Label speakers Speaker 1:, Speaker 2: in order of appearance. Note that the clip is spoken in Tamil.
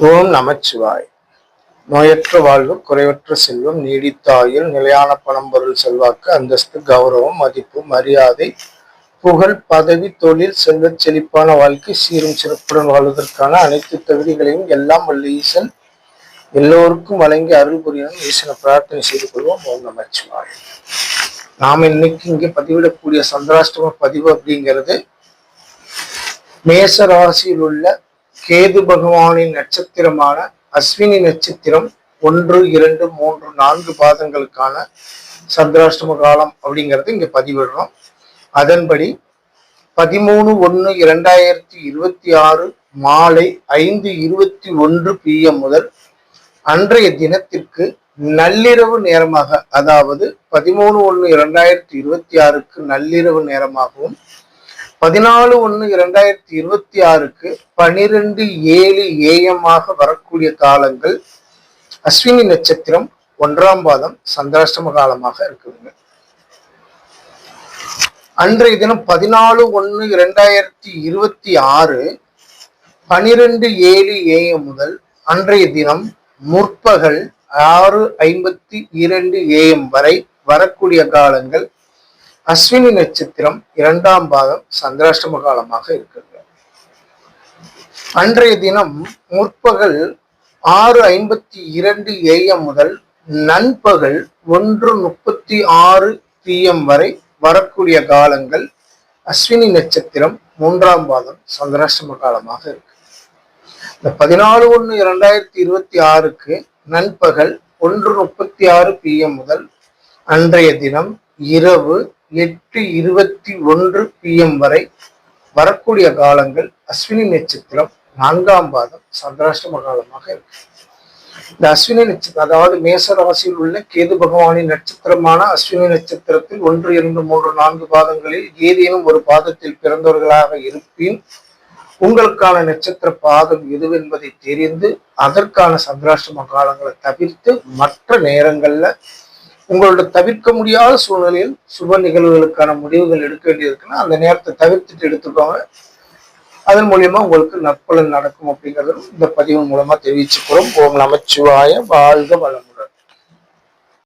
Speaker 1: ஓம் நமச்சிவாய். நோயற்ற வாழ்வு, குறைவற்ற செல்வம், நீடித்த ஆயுள், நிலையான பணம், பொருள், செல்வாக்கு, அந்தஸ்து, கௌரவம், மதிப்பு, மரியாதை, புகழ், பதவி, தொழில், செல்வச் செழிப்பான வாழ்க்கை, சீரும் சிறப்புடன் வாழ்வதற்கான அனைத்து தகுதிகளையும் எல்லாம் வல்ல ஈசன் எல்லோருக்கும் வழங்கி அருள் புரியணும். ஈசனை பிரார்த்தனை செய்து கொள்வோம். ஓம் நமச்சிவாய். நாம இன்னைக்கு இங்கே பதிவிடக்கூடிய சந்திராஷ்டம பதிவு அப்படிங்கிறது மேச ராசியில் உள்ள கேது பகவானின் நட்சத்திரமான அஸ்வினி நட்சத்திரம் 1, 2, 3, 4 பாதங்களுக்கான சந்திராஷ்டம காலம் அப்படிங்கிறது இங்க பதிவிடுறோம். அதன்படி 13/1/2026 மாலை 5:21 PM முதல் அன்றைய தினத்திற்கு நள்ளிரவு நேரமாக, அதாவது 13/1/2026க்கு நள்ளிரவு நேரமாகவும் 14/1/2026க்கு 12:07 AM வரக்கூடிய காலங்கள் அஸ்வினி நட்சத்திரம் 1ஆம் பாதம் சந்திராஷ்டம காலமாக இருக்குதுங்க. அன்றைய தினம் 14/1/2026 12:07 AM முதல் அன்றைய தினம் முற்பகல் 6:52 AM வரை வரக்கூடிய காலங்கள் அஸ்வினி நட்சத்திரம் 2ஆம் பாதம் சந்திராஷ்டம காலமாக இருக்கிறது. அன்றைய தினம் முற்பகல் 6:52 AM முதல் நண்பகல் 1:36 PM வரை வரக்கூடிய காலங்கள் அஸ்வினி நட்சத்திரம் 3ஆம் பாதம் சந்திராஷ்டம காலமாக இருக்கு. இந்த 14/1/2026க்கு நண்பகல் 1:36 PM முதல் அன்றைய தினம் இரவு 8:21 PM வரை வரக்கூடிய காலங்கள் அஸ்வினி நட்சத்திரம் 4ஆம் பாதம் சந்திராஷ்டம காலமாக இருக்கு. இந்த அஸ்வினி நட்சத்திரம், அதாவது மேச ராசியில் உள்ள கேது பகவானின் நட்சத்திரமான அஸ்வினி நட்சத்திரத்தில் 1, 2, 3, 4 பாதங்களில் ஏதேனும் ஒரு பாதத்தில் பிறந்தவர்களாக இருப்பின் உங்களுக்கான நட்சத்திர பாதம் எதுவென்பதை தெரிந்து அதற்கான சந்திராஷ்டம காலங்களை தவிர்த்து மற்ற நேரங்கள்ல உங்களோட தவிர்க்க முடியாத சூழ்நிலையில் சுப நிகழ்வுகளுக்கான முடிவுகள் எடுக்க வேண்டியிருக்குன்னா அந்த நேரத்தை தவிர்த்துட்டு எடுத்துக்கோங்க. அதன் மூலியமா உங்களுக்கு நற்பலன் நடக்கும் அப்படிங்கிறதும் இந்த பதிவு மூலமா தெரிவிச்சுக்கிறோம். ஓம் நமச்சிவாய. வாழ்க வளமுடன்.